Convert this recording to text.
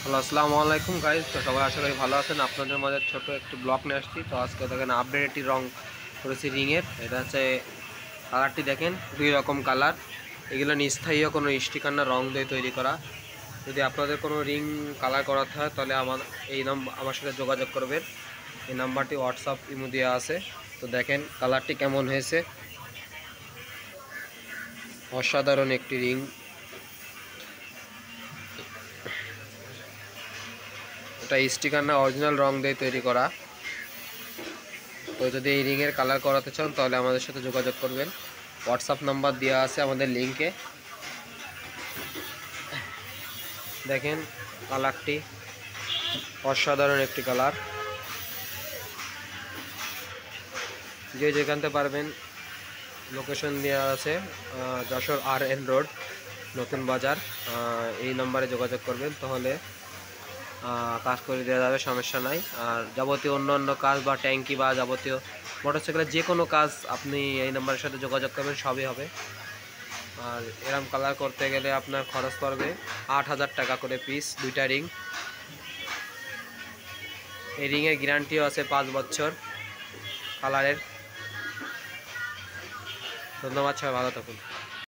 Hello, আসসালামু আলাইকুম guys. তো সবাই আশা করি ভালো আছেন। আপনাদের মাঝে ছোট একটু ব্লগ নিয়ে আসছি। তো আজকে দেখেন আপডেট একটি রং করেছি রিংয়ের। এটা হচ্ছে কালারটি দেখেন, দুই রকম কালার। এগুলো স্থায়ীয় কোনো স্টিকার না, রং দিয়ে তৈরি করা। যদি আপনাদের কোনো রিং কালার করাতে হয় তাহলে আমার সাথে যোগাযোগ করবেন। এই নাম্বারটি হোয়াটসঅ্যাপ ইমো দেওয়া আছে। তো দেখেন কালারটি কেমন হয়েছে, অসাধারণ একটি রিং। এটা স্টিকার না, অরিজিনাল রং দিয়ে তৈরি করা। তো যদি এই রিংয়ের কালার করাতে চান তাহলে আমাদের সাথে যোগাযোগ করবেন। হোয়াটসঅ্যাপ নাম্বার দেওয়া আছে আমাদের লিঙ্কে। দেখেন কালারটি অসাধারণ একটি কালার। যে যেখানতে পারবেন, লোকেশন দেওয়া আছে যশোর RN রোড, নতুন বাজার। এই নাম্বারে যোগাযোগ করবেন, তাহলে কাজ করে দেওয়া যাবে, সমস্যা নাই। আর যাবতীয় অন্য কাজ বা ট্যাঙ্কি বা যাবতীয় মোটরসাইকেলের যে কোনো কাজ আপনি এই নাম্বারের সাথে যোগাযোগ করবেন, সবই হবে। আর এরম কালার করতে গেলে আপনার খরচ পড়বে 8,000 টাকা করে পিস, দুইটা রিং। এই রিংয়ের গ্যারান্টিও আছে 5 বছর কালারের। ধন্যবাদ, সবাই ভালো থাকুন।